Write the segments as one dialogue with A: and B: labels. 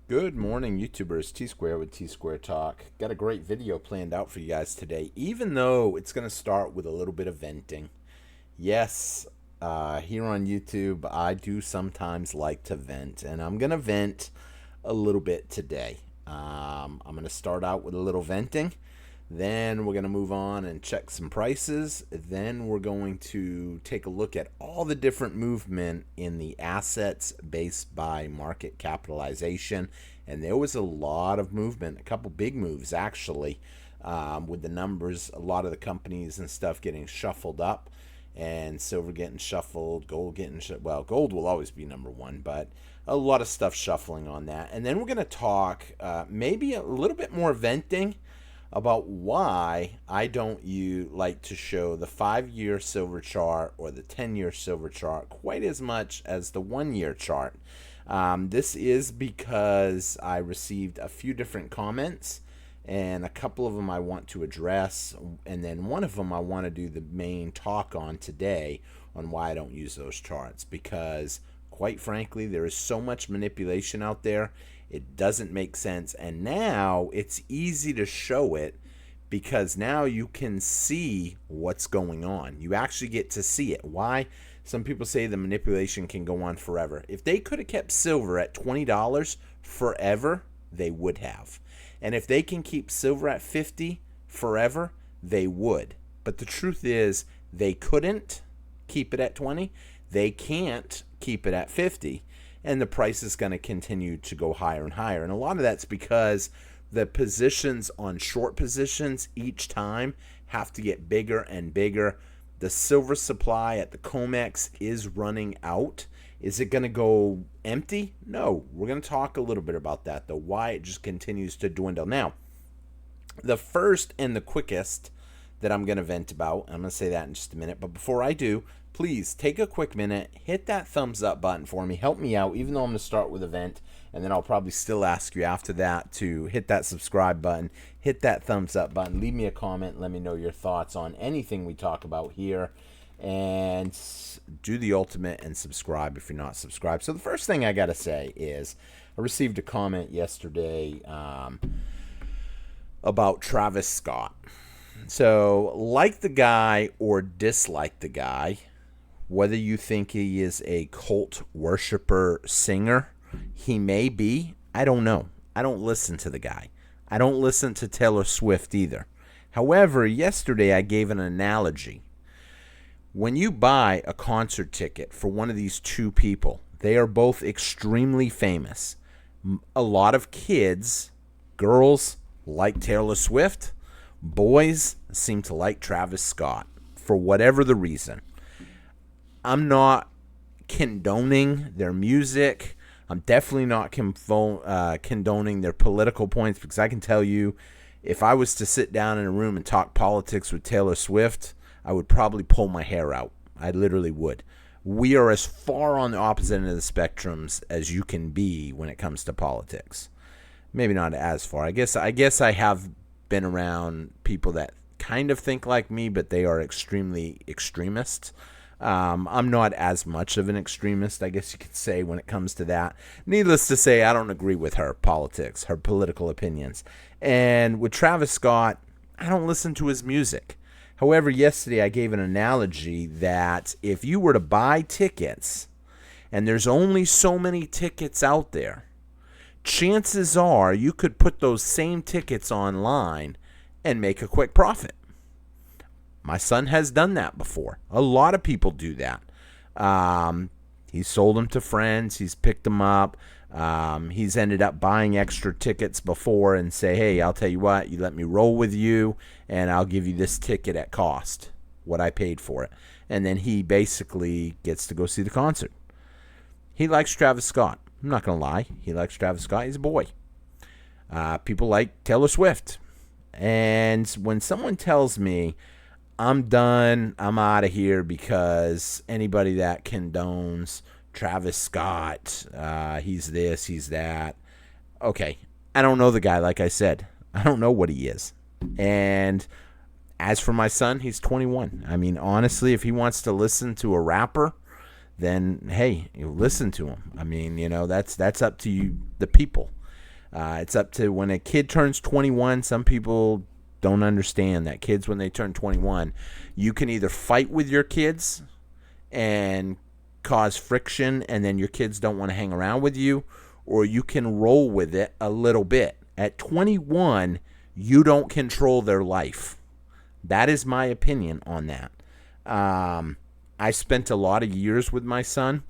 A: Good morning, YouTubers. T Square with T Square Talk. Got a great video planned out for you guys today, even though it's going to start with a little bit of venting. Yes, here on YouTube, I do sometimes like to vent, and I'm going to vent a little bit today. I'm going to start out with a little venting. Then we're going to move on and check some prices. Then we're going to take a look at all the different movement in the assets based by market capitalization. And there was a lot of movement, a couple big moves actually, with the numbers, a lot of the companies and stuff getting shuffled up, and silver getting shuffled, gold getting well, gold will always be number one, but a lot of stuff shuffling on that. And then we're going to talk maybe a little bit more venting about why I don't like to show the 5-year silver chart or the 10-year silver chart quite as much as the 1-year chart. This is because I received a few different comments, and a couple of them I want to address, and then one of them I want to do the main talk on today on why I don't use those charts, because quite frankly there is so much manipulation out there. It doesn't make sense, and now it's easy to show it because now you can see what's going on. You actually get to see it. Why? Some people say the manipulation can go on forever. If they could have kept silver at $20 forever, they would have. And if they can keep silver at $50 forever, they would. But the truth is, they couldn't keep it at 20. They can't keep it at 50. And the price is going to continue to go higher and higher. And a lot of that's because the positions on short positions each time have to get bigger and bigger. The silver supply at the COMEX is running out. Is it going to go empty? No. We're going to talk a little bit about that, though, why it just continues to dwindle. Now, the first and the quickest that I'm going to vent about, I'm going to say that in just a minute, but before I do, please take a quick minute, hit that thumbs up button for me, help me out, even though I'm going to start with a vent, and then I'll probably still ask you after that to hit that subscribe button, hit that thumbs up button, leave me a comment, let me know your thoughts on anything we talk about here, and do the ultimate and subscribe if you're not subscribed. So the first thing I got to say is I received a comment yesterday about Travis Scott. So, like the guy or dislike the guy, whether you think he is a cult worshiper singer, he may be. I don't know. I don't listen to the guy. I don't listen to Taylor Swift either. However, yesterday I gave an analogy. When you buy a concert ticket for one of these two people, they are both extremely famous. A lot of kids, girls, like Taylor Swift. Boys seem to like Travis Scott for whatever the reason. I'm not condoning their music. I'm definitely not condoning their political points, because I can tell you, if I was to sit down in a room and talk politics with Taylor Swift, I would probably pull my hair out. I literally would. We are as far on the opposite end of the spectrums as you can be when it comes to politics. Maybe not as far. I guess I have been around people that kind of think like me, but they are extremely extremists. I'm not as much of an extremist, I guess you could say, when it comes to that. Needless to say, I don't agree with her politics, her political opinions. And with Travis Scott, I don't listen to his music. However, yesterday I gave an analogy that if you were to buy tickets, and there's only so many tickets out there, chances are you could put those same tickets online and make a quick profit. My son has done that before. A lot of people do that. He's sold them to friends. He's picked them up. He's ended up buying extra tickets before and say, hey, I'll tell you what, you let me roll with you and I'll give you this ticket at cost, what I paid for it. And then he basically gets to go see the concert. He likes Travis Scott. I'm not going to lie. He likes Travis Scott. He's a boy. People like Taylor Swift. And when someone tells me, I'm done, I'm out of here because anybody that condones Travis Scott, he's this, he's that. Okay, I don't know the guy, like I said. I don't know what he is. And as for my son, he's 21. I mean, honestly, if he wants to listen to a rapper, then hey, you listen to him. I mean, that's up to you, the people. It's up to when a kid turns 21. Some people don't understand that kids, when they turn 21, you can either fight with your kids and cause friction, and then your kids don't want to hang around with you, or you can roll with it a little bit. At 21, you don't control their life. That is my opinion on that. I spent a lot of years with my son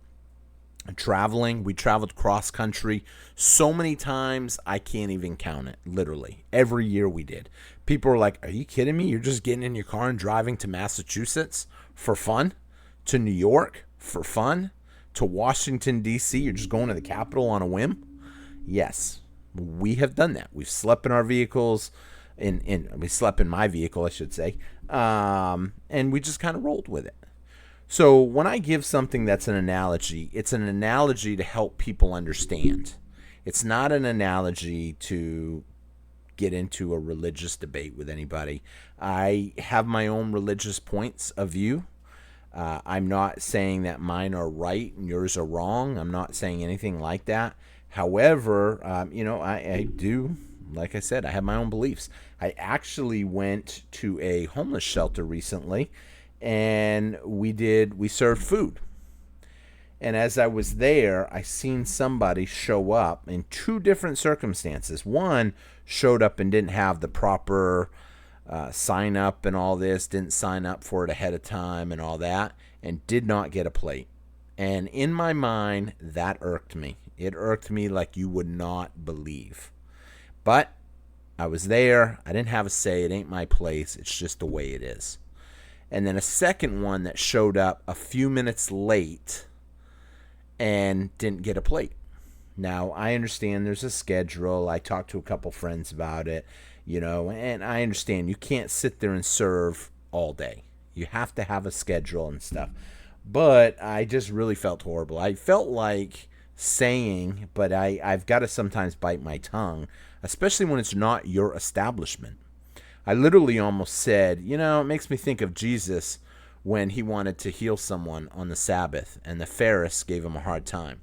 A: traveling. We traveled cross country so many times I can't even count it. Literally every year we did. People were like, are you kidding me? You're just getting in your car and driving to Massachusetts for fun, to New York for fun, to Washington DC. You're just going to the Capitol on a whim. Yes, we have done that. We've slept in our vehicles. We slept in my vehicle, I should say, and we just kind of rolled with it. So when I give something that's an analogy, it's an analogy to help people understand. It's not an analogy to get into a religious debate with anybody. I have my own religious points of view. I'm not saying that mine are right and yours are wrong. I'm not saying anything like that. However, I do, like I said, I have my own beliefs. I actually went to a homeless shelter recently, and we served food. And as I was there, I seen somebody show up in two different circumstances. One showed up and didn't have the proper sign up and all this, didn't sign up for it ahead of time and all that, and did not get a plate. And in my mind, that irked me. It irked me like you would not believe. But I was there. I didn't have a say. It ain't my place. It's just the way it is. And then a second one that showed up a few minutes late and didn't get a plate. Now, I understand there's a schedule. I talked to a couple friends about it, and I understand you can't sit there and serve all day. You have to have a schedule and stuff. But I just really felt horrible. I felt like saying, but I've got to sometimes bite my tongue, especially when it's not your establishment. I literally almost said, it makes me think of Jesus when he wanted to heal someone on the Sabbath, and the Pharisees gave him a hard time.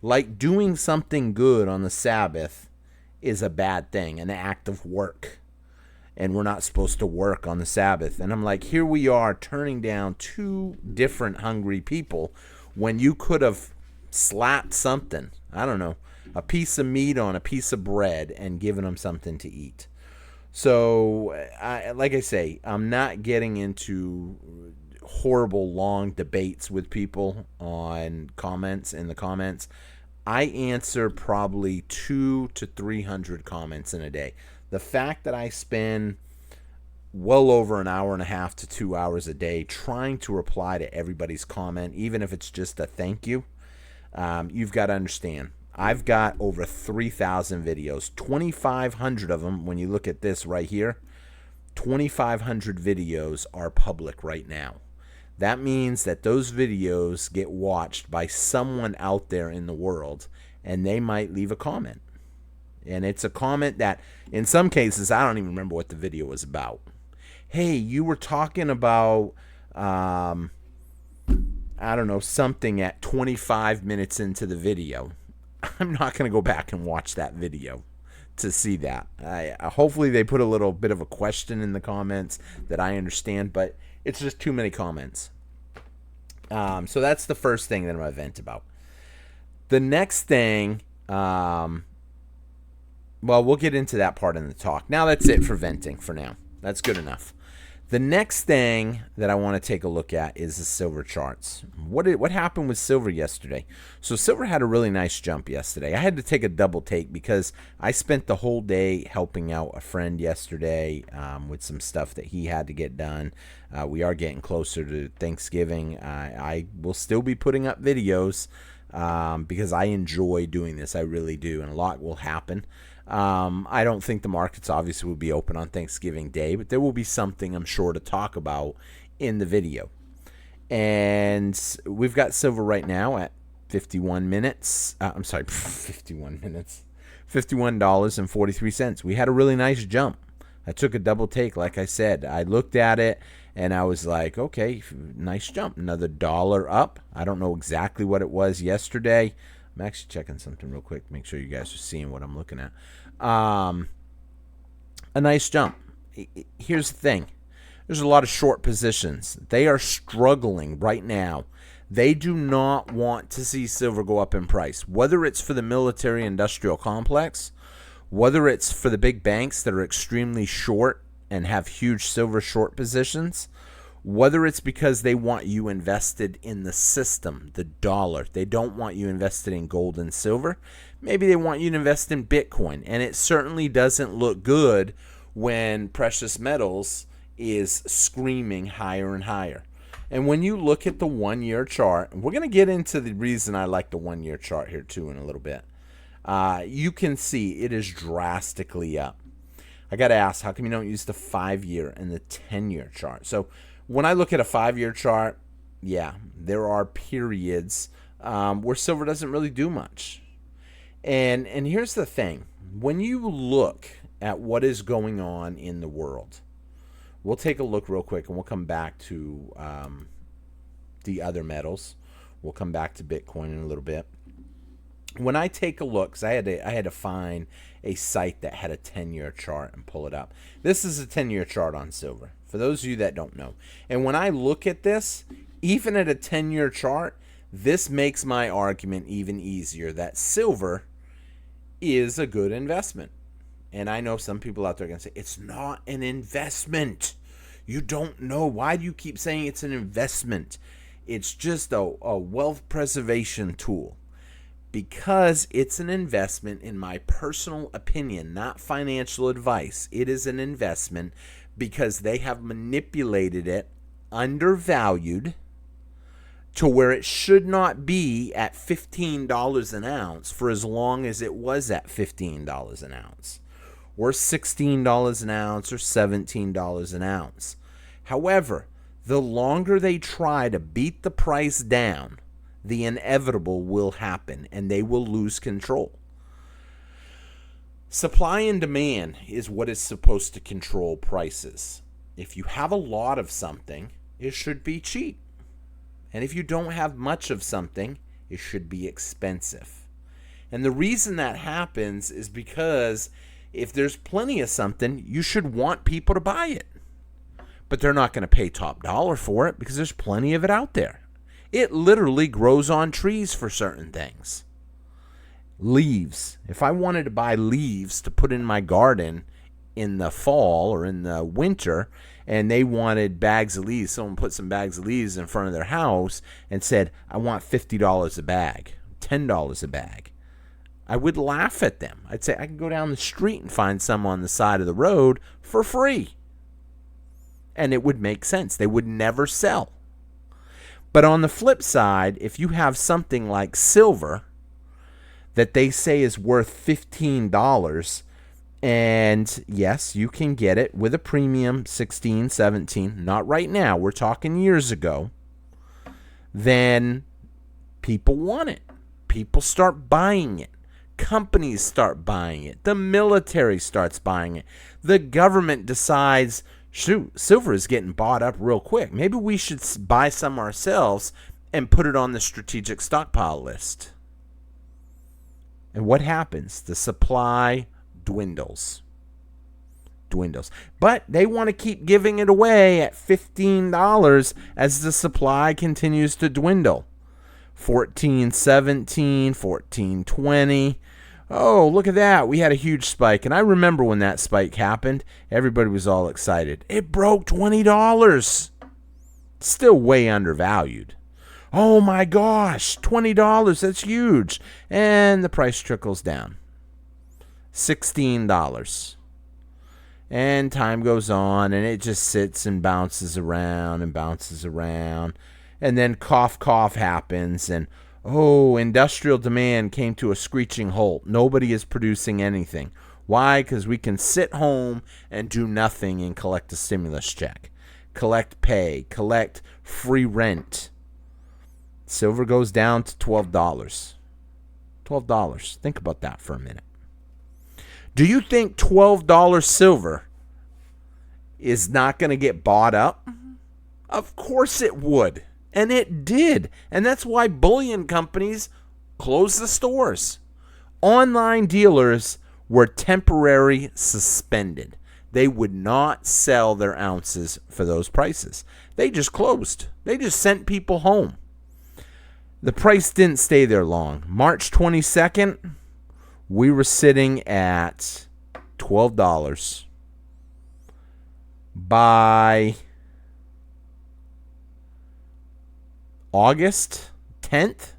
A: Like, doing something good on the Sabbath is a bad thing, an act of work. And we're not supposed to work on the Sabbath. And I'm like, here we are turning down two different hungry people when you could have slapped something, I don't know, a piece of meat on a piece of bread and given them something to eat. So, like I say, I'm not getting into horrible long debates with people on comments in the comments. I answer probably 200 to 300 comments in a day. The fact that I spend well over an hour and a half to 2 hours a day trying to reply to everybody's comment, even if it's just a thank you, you've got to understand. I've got over 3,000 videos, 2,500 of them. When you look at this right here, 2,500 videos are public right now. That means that those videos get watched by someone out there in the world, and they might leave a comment. And it's a comment that, in some cases, I don't even remember what the video was about. Hey, you were talking about, I don't know, something at 25 minutes into the video. I'm not going to go back and watch that video to see that. Hopefully they put a little bit of a question in the comments that I understand, but it's just too many comments. So that's the first thing that I'm going to vent about. The next thing, well, we'll get into that part in the talk. Now that's it for venting for now. That's good enough. The next thing that I want to take a look at is the silver charts. What happened with silver yesterday? So silver had a really nice jump yesterday. I had to take a double take because I spent the whole day helping out a friend yesterday with some stuff that he had to get done. We are getting closer to Thanksgiving. I will still be putting up videos because I enjoy doing this. I really do, and a lot will happen. I don't think the markets obviously will be open on Thanksgiving Day, but there will be something I'm sure to talk about in the video. And we've got silver right now at 51 minutes. 51 minutes. $51.43. We had a really nice jump. I took a double take, like I said. I looked at it and I was like, okay, nice jump. Another $1 up. I don't know exactly what it was yesterday. I'm actually checking something real quick. Make sure you guys are seeing what I'm looking at. A nice jump. Here's the thing. There's a lot of short positions. They are struggling right now. They do not want to see silver go up in price, whether it's for the military industrial complex, whether it's for the big banks that are extremely short and have huge silver short positions, whether it's because they want you invested in the system, the dollar. They don't want you invested in gold and silver. Maybe they want you to invest in Bitcoin. And it certainly doesn't look good when precious metals is screaming higher and higher. And when you look at the 1-year chart, and we're going to get into the reason I like the 1-year chart here too in a little bit, you can see it is drastically up. I got to ask, how come you don't use the 5-year and the 10-year chart? So when I look at a 5-year chart, yeah, there are periods where silver doesn't really do much. And here's the thing. When you look at what is going on in the world, we'll take a look real quick, and we'll come back to the other metals. We'll come back to Bitcoin in a little bit. When I take a look, because I had to find a site that had a 10-year chart and pull it up. This is a 10-year chart on silver, for those of you that don't know. And when I look at this, even at a 10-year chart, this makes my argument even easier that silver is a good investment. And I know some people out there are going to say, it's not an investment. You don't know. Why do you keep saying it's an investment? It's just a wealth preservation tool. Because it's an investment, in my personal opinion, not financial advice. It is an investment because they have manipulated it, undervalued, to where it should not be at $15 an ounce for as long as it was at $15 an ounce. Or $16 an ounce or $17 an ounce. However, the longer they try to beat the price down, the inevitable will happen and they will lose control. Supply and demand is what is supposed to control prices. If you have a lot of something, it should be cheap. And if you don't have much of something, it should be expensive. And the reason that happens is because if there's plenty of something, you should want people to buy it. But they're not going to pay top dollar for it because there's plenty of it out there. It literally grows on trees for certain things. Leaves. If I wanted to buy leaves to put in my garden in the fall or in the winter, and they wanted bags of leaves, someone put some bags of leaves in front of their house and said, I want $50 a bag, $10 a bag, I would laugh at them. I'd say, I can go down the street and find some on the side of the road for free. And it would make sense. They would never sell. But on the flip side, if you have something like silver that they say is worth $15, and yes, you can get it with a premium, 16, 17, not right now, we're talking years ago, then people want it. People start buying it. Companies start buying it. The military starts buying it. The government decides, shoot, silver is getting bought up real quick. Maybe we should buy some ourselves and put it on the strategic stockpile list. And what happens? The supply dwindles. But they want to keep giving it away at $15 as the supply continues to dwindle. 14.17, 14.20. Oh, look at that. We had a huge spike. And I remember when that spike happened, everybody was all excited. It broke $20. Still way undervalued. Oh my gosh, $20. That's huge. And the price trickles down. $16. And time goes on, and it just sits and bounces around and bounces around. And then cough happens, and oh, industrial demand came to a screeching halt. Nobody is producing anything. Why? Because we can sit home and do nothing and collect a stimulus check. Collect pay. Collect free rent. Silver goes down to $12. $12. Think about that for a minute. Do you think $12 silver is not going to get bought up? Of course it would. And it did. And that's why bullion companies closed the stores. Online dealers were temporarily suspended. They would not sell their ounces for those prices. They just closed. They just sent people home. The price didn't stay there long. March 22nd, we were sitting at $12. By August 10th,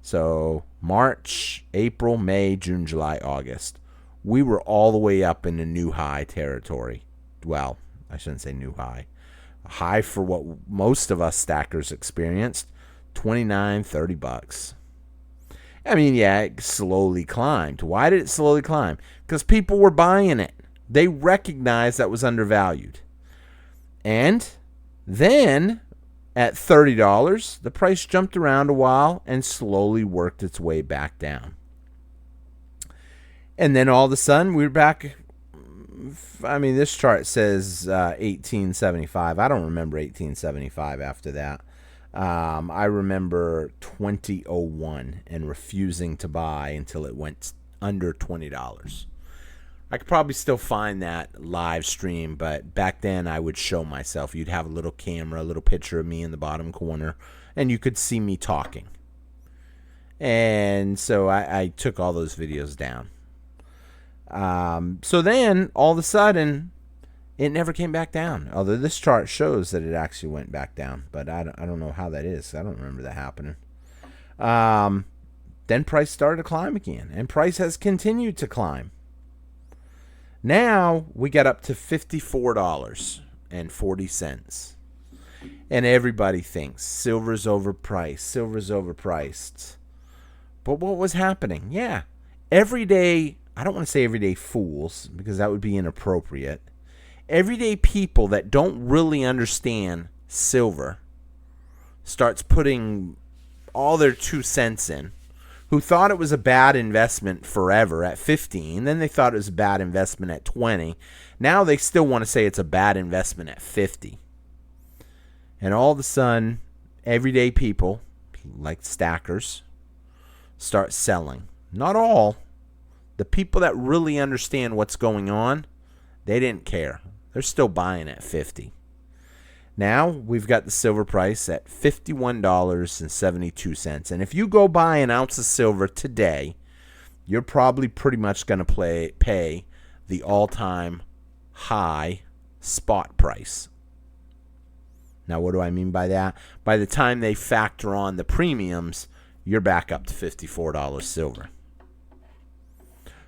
A: so March, April, May, June, July, August, we were all the way up in the new high territory. Well, I shouldn't say new high. High for what most of us stackers experienced, $29, $30. I mean, yeah, it slowly climbed. Why did it slowly climb? Because people were buying it. They recognized that was undervalued. And then at $30, the price jumped around a while and slowly worked its way back down. And then all of a sudden, we were back. I mean, this chart says 1875. I don't remember 1875 after that. I remember 2001 and refusing to buy until it went under $20. I could probably still find that live stream, but back then I would show myself. You'd have a little camera, a little picture of me in the bottom corner, and you could see me talking. And so I took all those videos down. So then, all of a sudden, it never came back down. Although this chart shows that it actually went back down, but I don't know how that is. I don't remember that happening. Then price started to climb again, and price has continued to climb. Now we got up to $54.40. And everybody thinks silver's overpriced. Silver's overpriced. But what was happening? Yeah. Everyday, I don't want to say everyday fools because that would be inappropriate. Everyday people that don't really understand silver starts putting all their 2 cents in, who thought it was a bad investment forever at 15. Then they thought it was a bad investment at 20. Now they still want to say it's a bad investment at 50. And all of a sudden, everyday people, like stackers, start selling. Not all. The people that really understand what's going on, they didn't care. They're still buying at 50. Now we've got the silver price at $51.72. And if you go buy an ounce of silver today, you're probably pretty much going to pay the all-time high spot price. Now, what do I mean by that? By the time they factor on the premiums, you're back up to $54 silver.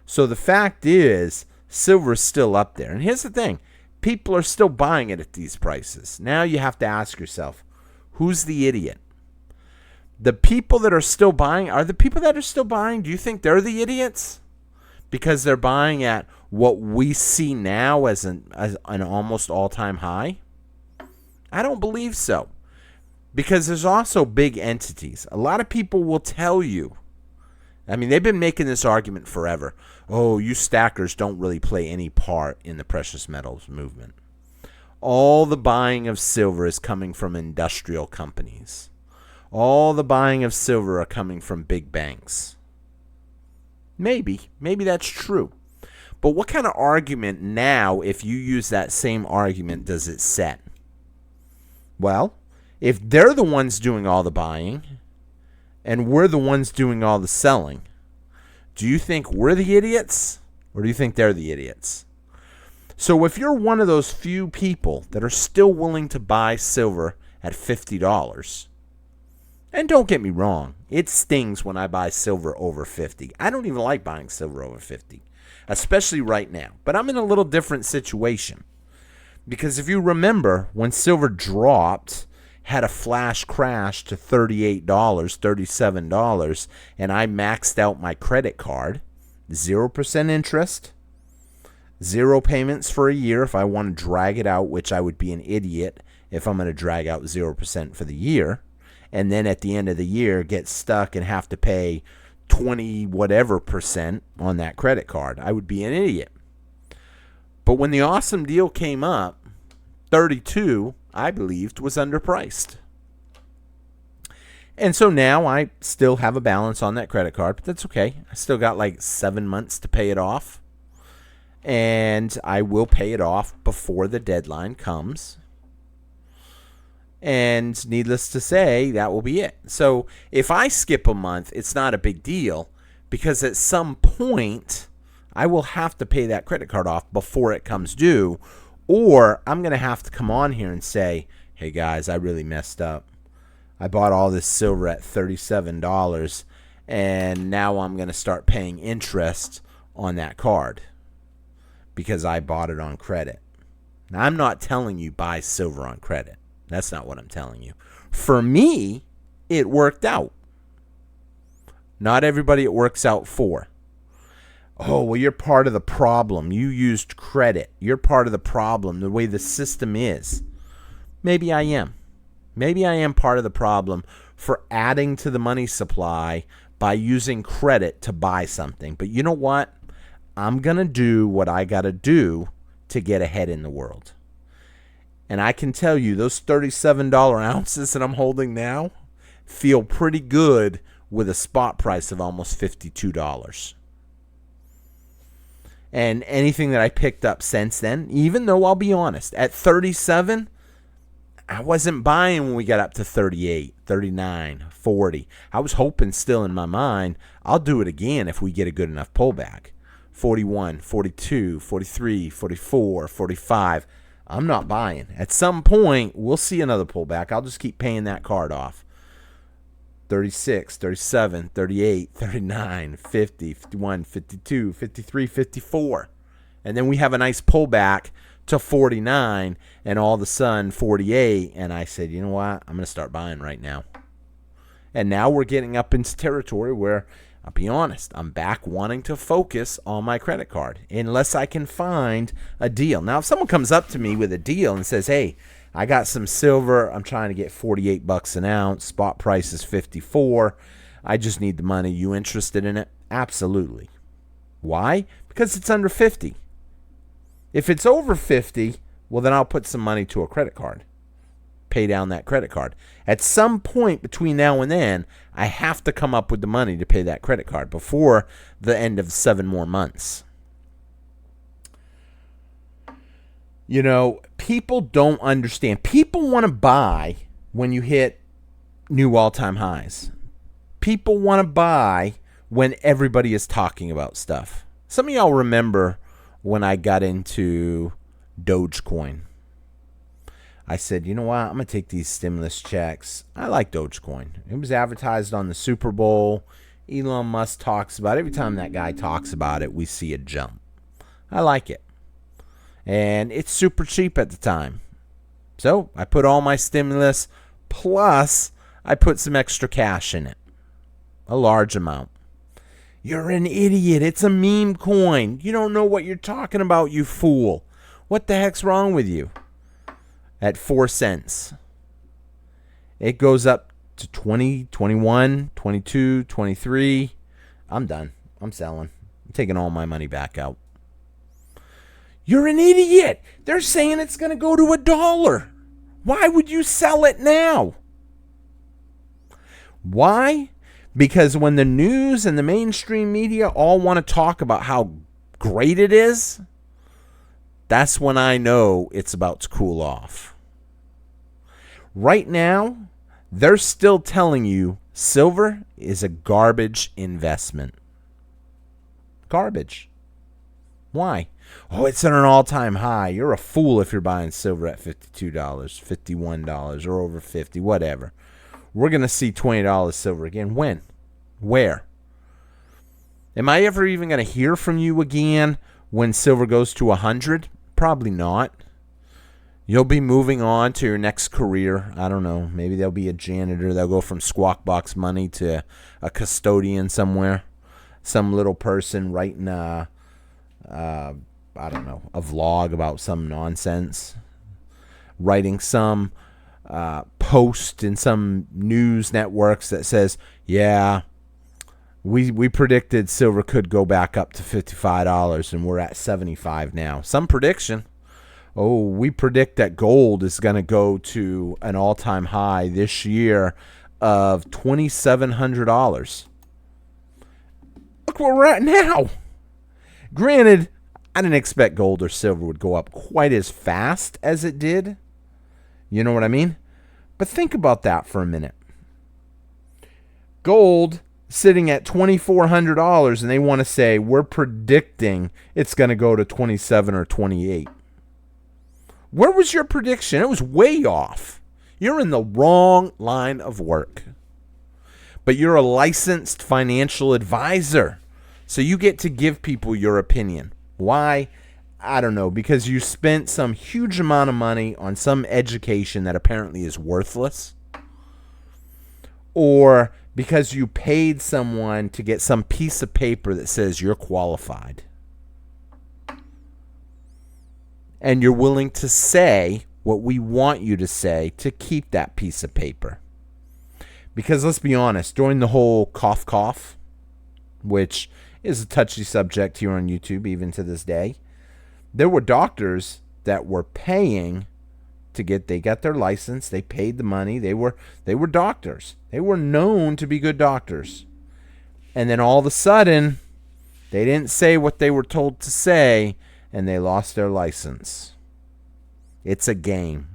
A: So the fact is, silver is still up there. And here's the thing. People are still buying it at these prices. Now you have to ask yourself, who's the idiot? The people that are still buying, are the people that are still buying, do you think they're the idiots? Because they're buying at what we see now as an almost all-time high? I don't believe so. Because there's also big entities. A lot of people will tell you, I mean, they've been making this argument forever. Oh, you stackers don't really play any part in the precious metals movement. All the buying of silver is coming from industrial companies. All the buying of silver are coming from big banks. Maybe that's true. But what kind of argument now, if you use that same argument, does it set? Well, if they're the ones doing all the buying, and we're the ones doing all the selling, do you think we're the idiots, or do you think they're the idiots? So if you're one of those few people that are still willing to buy silver at $50, and don't get me wrong, it stings when I buy silver over 50. I don't even like buying silver over 50, especially right now. But I'm in a little different situation. Because if you remember, when silver dropped, had a flash crash to $38, $37, and I maxed out my credit card, 0% interest, 0 payments for a year if I want to drag it out, which I would be an idiot if I'm going to drag out 0% for the year, and then at the end of the year get stuck and have to pay 20 whatever percent on that credit card. I would be an idiot. But when the awesome deal came up, 32, I believed, was underpriced. And so now I still have a balance on that credit card, but that's okay. I still got like 7 months to pay it off. And I will pay it off before the deadline comes. And needless to say, that will be it. So if I skip a month, it's not a big deal because at some point I will have to pay that credit card off before it comes due. Or I'm going to have to come on here and say, hey guys, I really messed up. I bought all this silver at $37 and now I'm going to start paying interest on that card because I bought it on credit. Now, I'm not telling you buy silver on credit. That's not what I'm telling you. For me, it worked out. Not everybody it works out for. Oh, well, you're part of the problem. You used credit. You're part of the problem, the way the system is. Maybe I am. Maybe I am part of the problem for adding to the money supply by using credit to buy something. But you know what? I'm going to do what I got to do to get ahead in the world. And I can tell you those $37 ounces that I'm holding now feel pretty good with a spot price of almost $52. And anything that I picked up since then, even though I'll be honest, at 37, I wasn't buying when we got up to 38, 39, 40. I was hoping still in my mind, I'll do it again if we get a good enough pullback. 41, 42, 43, 44, 45. I'm not buying. At some point, we'll see another pullback. I'll just keep paying that card off. 36, 37, 38, 39, 50, 51, 52, 53, 54. And then we have a nice pullback to 49 and all of a sudden 48. And I said, you know what? I'm going to start buying right now. And now we're getting up into territory where, I'll be honest, I'm back wanting to focus on my credit card unless I can find a deal. Now, if someone comes up to me with a deal and says, hey, I got some silver. I'm trying to get $48 an ounce. Spot price is $54. I just need the money. You interested in it? Absolutely. Why? Because it's under 50. If it's over 50, well, then I'll put some money to a credit card. Pay down that credit card. At some point between now and then, I have to come up with the money to pay that credit card before the end of 7 more months. You know, people don't understand. People want to buy when you hit new all-time highs. People want to buy when everybody is talking about stuff. Some of y'all remember when I got into Dogecoin. I said, you know what? I'm going to take these stimulus checks. I like Dogecoin. It was advertised on the Super Bowl. Elon Musk talks about it. Every time that guy talks about it, we see a jump. I like it. And it's super cheap at the time. So I put all my stimulus, plus I put some extra cash in it. A large amount. You're an idiot. It's a meme coin. You don't know what you're talking about, you fool. What the heck's wrong with you? At 4 cents. It goes up to 20, 21, 22, 23. I'm done. I'm selling. I'm taking all my money back out. You're an idiot. They're saying it's going to go to $1. Why would you sell it now? Why? Because when the news and the mainstream media all want to talk about how great it is, that's when I know it's about to cool off. Right now, they're still telling you silver is a garbage investment. Garbage. Why? Oh, it's at an all-time high. You're a fool if you're buying silver at $52, $51, or over $50, whatever. We're going to see $20 silver again. When? Where? Am I ever even going to hear from you again when silver goes to 100? Probably not. You'll be moving on to your next career. I don't know. Maybe they'll be a janitor. They'll go from squawk box money to a custodian somewhere. Some little person writing I don't know, a vlog about some nonsense. Writing some post in some news networks that says, yeah, we predicted silver could go back up to $55 and we're at $75 now. Some prediction. Oh, we predict that gold is going to go to an all-time high this year of $2,700. Look where we're at now. Granted, I didn't expect gold or silver would go up quite as fast as it did. You know what I mean? But think about that for a minute. Gold sitting at $2,400, and they want to say we're predicting it's going to go to 27 or 28. Where was your prediction? It was way off. You're in the wrong line of work. But you're a licensed financial advisor, so you get to give people your opinion. Why? I don't know. Because you spent some huge amount of money on some education that apparently is worthless. Or because you paid someone to get some piece of paper that says you're qualified. And you're willing to say what we want you to say to keep that piece of paper. Because let's be honest, during the whole cough, which is a touchy subject here on YouTube even to this day, there were doctors that were paying they got their license, they paid the money, they were doctors. They were known to be good doctors. And then all of a sudden, they didn't say what they were told to say, and they lost their license. It's a game.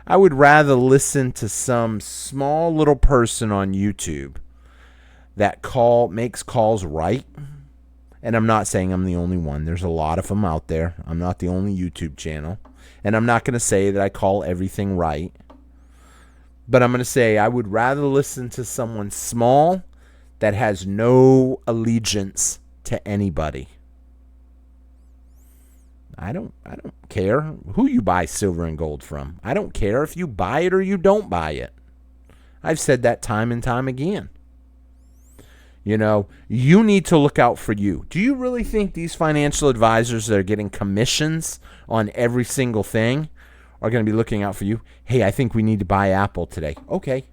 A: I would rather listen to some small little person on YouTube that makes calls right. And I'm not saying I'm the only one. There's a lot of them out there. I'm not the only YouTube channel. And I'm not going to say that I call everything right. But I'm going to say I would rather listen to someone small that has no allegiance to anybody. I don't care who you buy silver and gold from. I don't care if you buy it or you don't buy it. I've said that time and time again. You know, you need to look out for you. Do you really think these financial advisors that are getting commissions on every single thing are going to be looking out for you? Hey, I think we need to buy Apple today. Okay.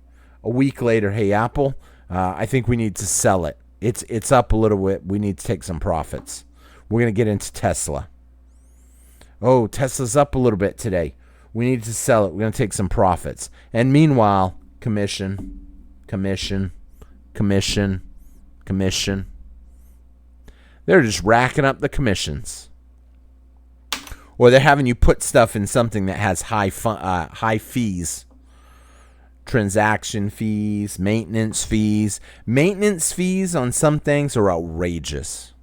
A: A week later, hey, Apple, I think we need to sell it. It's up a little bit. We need to take some profits. We're going to get into Tesla. Oh, Tesla's up a little bit today. We need to sell it. We're going to take some profits. And meanwhile, commission. They're just racking up the commissions. Or they're having you put stuff in something that has high fees. Transaction fees, maintenance fees. Maintenance fees on some things are outrageous.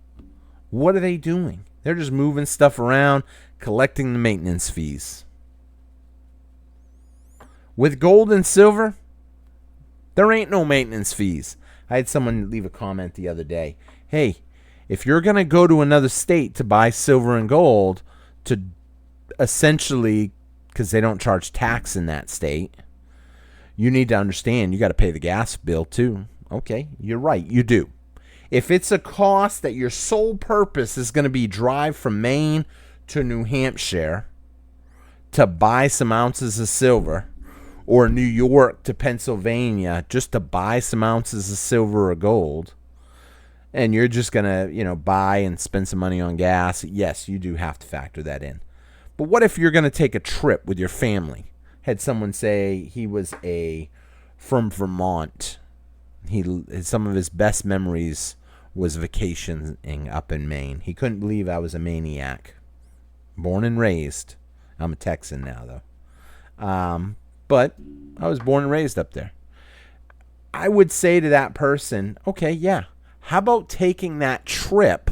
A: What are they doing? They're just moving stuff around, collecting the maintenance fees. With gold and silver, there ain't no maintenance fees. I had someone leave a comment the other day. Hey, if you're going to go to another state to buy silver and gold, to essentially, because they don't charge tax in that state, you need to understand you got to pay the gas bill too. Okay, you're right, you do. If it's a cost that your sole purpose is going to be drive from Maine to New Hampshire to buy some ounces of silver, or New York to Pennsylvania just to buy some ounces of silver or gold, and you're just going to, buy and spend some money on gas, yes, you do have to factor that in. But what if you're going to take a trip with your family? Had someone say he was from Vermont. Some of his best memories was vacationing up in Maine. He couldn't believe I was a maniac. Born and raised. I'm a Texan now, though. But I was born and raised up there. I would say to that person, okay, yeah, how about taking that trip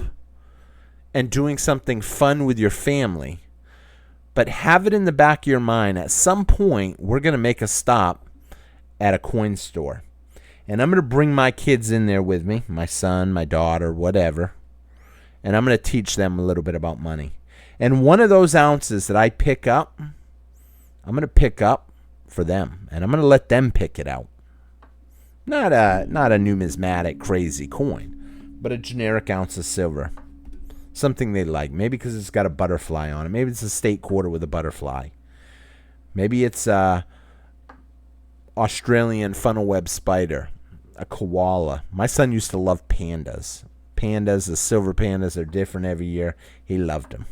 A: and doing something fun with your family, but have it in the back of your mind, at some point, we're going to make a stop at a coin store. And I'm going to bring my kids in there with me, my son, my daughter, whatever, and I'm going to teach them a little bit about money. And one of those ounces that I pick up, I'm going to pick up for them, and I'm going to let them pick it out. Not a numismatic crazy coin, but a generic ounce of silver. Something they like. Maybe because it's got a butterfly on it. Maybe it's a state quarter with a butterfly. Maybe it's a Australian funnel web spider, a koala. My son used to love pandas. The silver pandas are different every year. He loved them.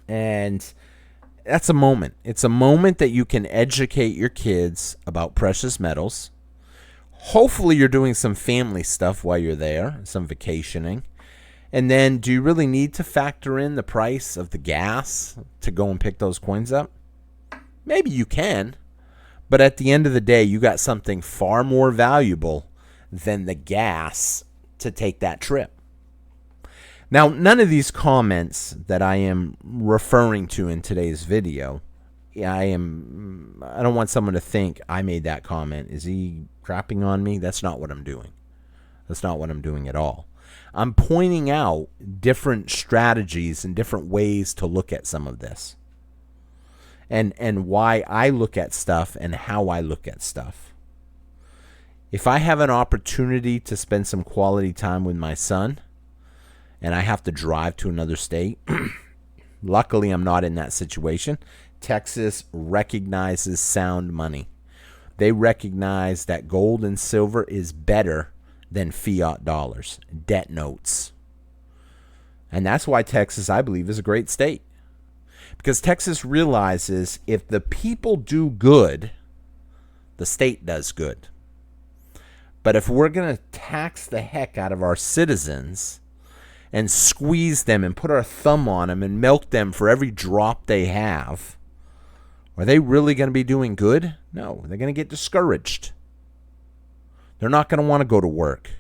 A: And That's a moment. It's a moment that you can educate your kids about precious metals. Hopefully you're doing some family stuff while you're there, some vacationing. And then do you really need to factor in the price of the gas to go and pick those coins up? Maybe you can. But at the end of the day, you got something far more valuable than the gas to take that trip. Now, none of these comments that I am referring to in today's video, I don't want someone to think I made that comment. Is he crapping on me? That's not what I'm doing. That's not what I'm doing at all. I'm pointing out different strategies and different ways to look at some of this. And why I look at stuff and how I look at stuff. If I have an opportunity to spend some quality time with my son and I have to drive to another state, luckily I'm not in that situation. Texas recognizes sound money. They recognize that gold and silver is better than fiat dollars, debt notes. And that's why Texas, I believe, is a great state. Because Texas realizes if the people do good, the state does good. But if we're going to tax the heck out of our citizens and squeeze them and put our thumb on them and milk them for every drop they have, are they really going to be doing good? No, they're going to get discouraged. They're not going to want to go to work.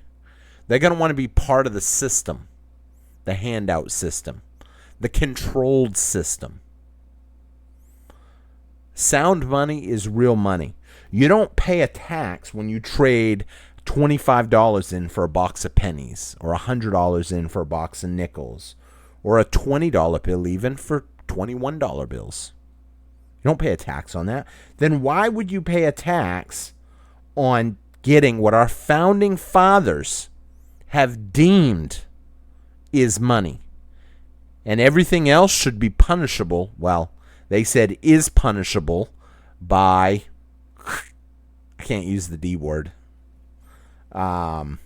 A: They're going to want to be part of the system, the handout system, the controlled system. Sound money is real money. You don't pay a tax when you trade $25 in for a box of pennies, or $100 in for a box of nickels, or a $20 bill even for $21 bills. You don't pay a tax on that. Then why would you pay a tax on getting what our founding fathers have deemed is money? And everything else should be punishable. Well, they said is punishable by, I can't use the D word. That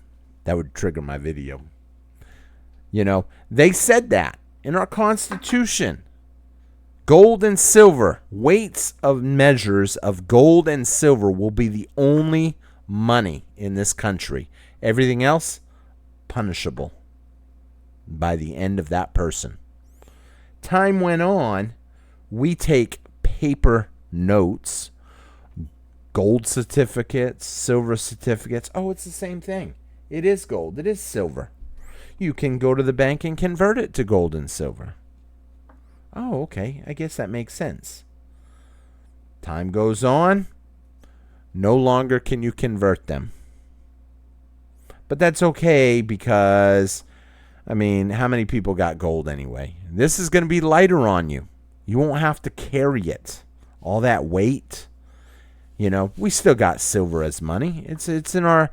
A: would trigger my video. You know, they said that in our Constitution. Gold and silver, weights of measures of gold and silver will be the only money in this country. Everything else, punishable by the end of that person. Time went on, we take paper notes, gold certificates, silver certificates. Oh, it's the same thing. It is gold. It is silver. You can go to the bank and convert it to gold and silver. Oh, okay. I guess that makes sense. Time goes on. No longer can you convert them. But that's okay because, I mean, how many people got gold anyway? This is going to be lighter on you. You won't have to carry it. All that weight. You know, we still got silver as money. It's in our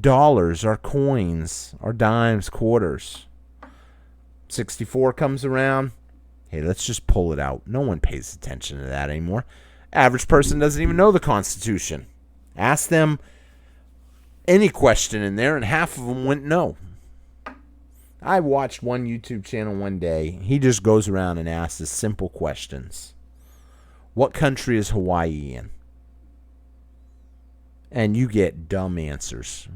A: dollars, our coins, our dimes, quarters. 64 comes around. Hey, let's just pull it out. No one pays attention to that anymore. Average person doesn't even know the Constitution. Ask them any question in there, and half of them wouldn't know. I watched one YouTube channel one day. He just goes around and asks us simple questions. What country is Hawaii in? And you get dumb answers.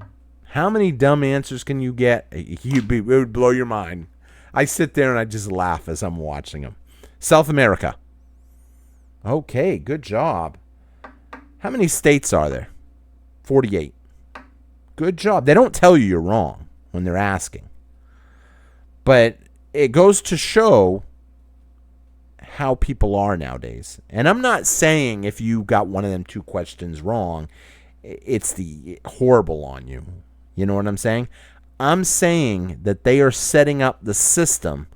A: How many dumb answers can you get? It would blow your mind. I sit there and I just laugh as I'm watching them. South America. Okay, good job. How many states are there? 48. Good job. They don't tell you you're wrong when they're asking. But it goes to show how people are nowadays. And I'm not saying if you got one of them two questions wrong, it's the horrible on you. You know what I'm saying? I'm saying that they are setting up the system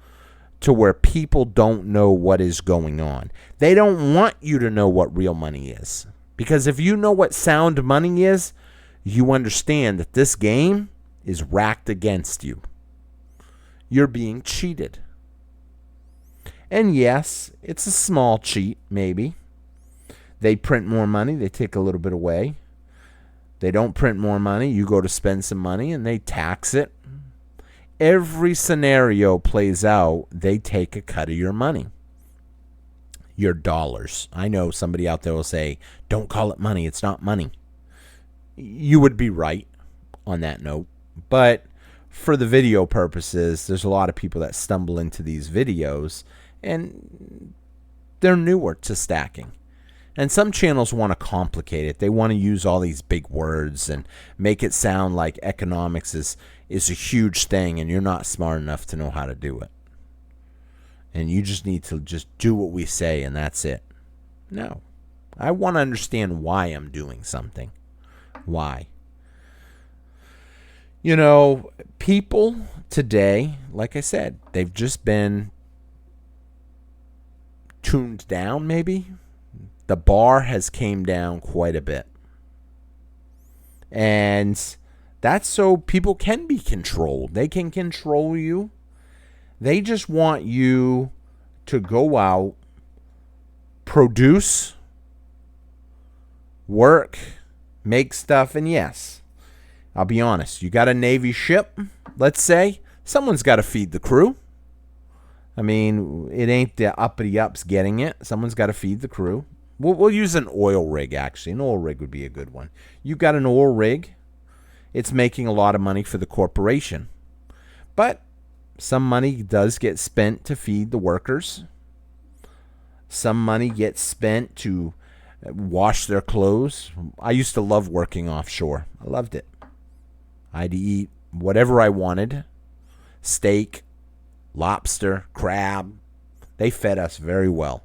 A: to where people don't know what is going on. They don't want you to know what real money is. Because if you know what sound money is, you understand that this game is racked against you. You're being cheated. And yes, it's a small cheat, maybe. They print more money, they take a little bit away. They don't print more money, you go to spend some money and they tax it. Every scenario plays out, they take a cut of your money. your dollars. I know somebody out there will say, don't call it money. It's not money. You would be right on that note. But for the video purposes, there's a lot of people that stumble into these videos and they're newer to stacking. And some channels want to complicate it. They want to use all these big words and make it sound like economics is a huge thing and you're not smart enough to know how to do it. And you just need to just do what we say and that's it. No. I want to understand why I'm doing something. Why? You know, people today, like I said, they've just been tuned down maybe. The bar has came down quite a bit. And that's so people can be controlled. They can control you. They just want you to go out, produce, work, make stuff, and yes, I'll be honest, you got a Navy ship, let's say, someone's got to feed the crew. I mean, it ain't the uppity ups getting it. Someone's got to feed the crew. We'll use an oil rig, actually. An oil rig would be a good one. You got an oil rig. It's making a lot of money for the corporation. But some money does get spent to feed the workers. Some money gets spent to wash their clothes. I used to love working offshore. I loved it. I had to eat whatever I wanted. Steak, lobster, crab. They fed us very well.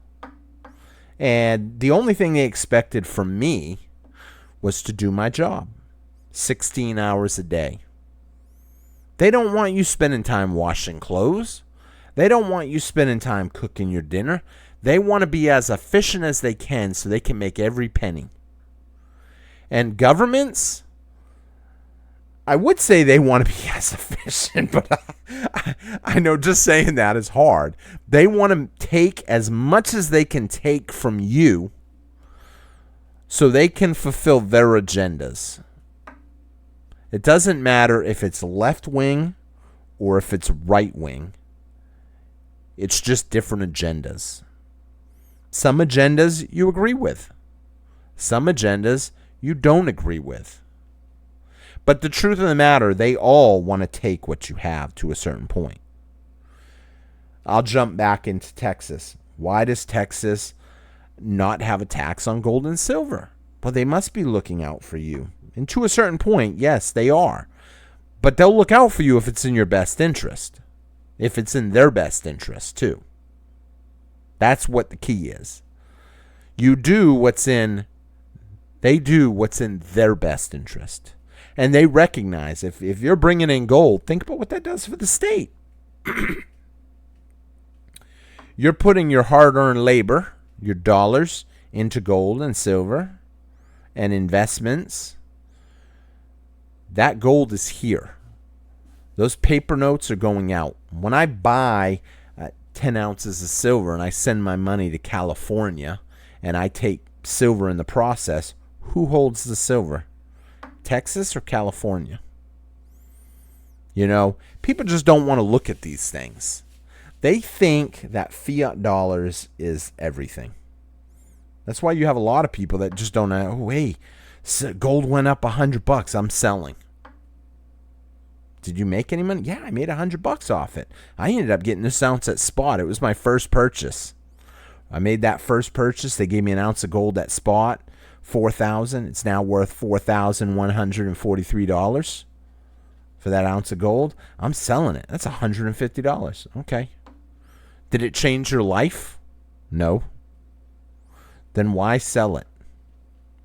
A: And the only thing they expected from me was to do my job. 16 hours a day. They don't want you spending time washing clothes. They don't want you spending time cooking your dinner. They want to be as efficient as they can so they can make every penny. And governments, I would say they want to be as efficient, but I know just saying that is hard. They want to take as much as they can take from you so they can fulfill their agendas. It doesn't matter if it's left wing or if it's right wing. It's just different agendas. Some agendas you agree with. Some agendas you don't agree with. But the truth of the matter, they all want to take what you have to a certain point. I'll jump back into Texas. Why does Texas not have a tax on gold and silver? Well, they must be looking out for you. And to a certain point, yes, they are. But they'll look out for you if it's in your best interest. If it's in their best interest, too. That's what the key is. They do what's in their best interest. And they recognize if you're bringing in gold, think about what that does for the state. You're putting your hard-earned labor, your dollars, into gold and silver and investments. That gold is here. Those paper notes are going out. When I buy 10 ounces of silver and I send my money to California and I take silver in the process, who holds the silver? Texas or California? You know, people just don't want to look at these things. They think that fiat dollars is everything. That's why you have a lot of people that just don't know, oh, hey, gold went up $100. I'm selling. Did you make any money? Yeah, I made $100 off it. I ended up getting this ounce at spot. It was my first purchase. I made that first purchase. They gave me an ounce of gold at spot, $4,000. It's now worth $4,143 for that ounce of gold. I'm selling it. That's $150. Okay. Did it change your life? No. Then why sell it?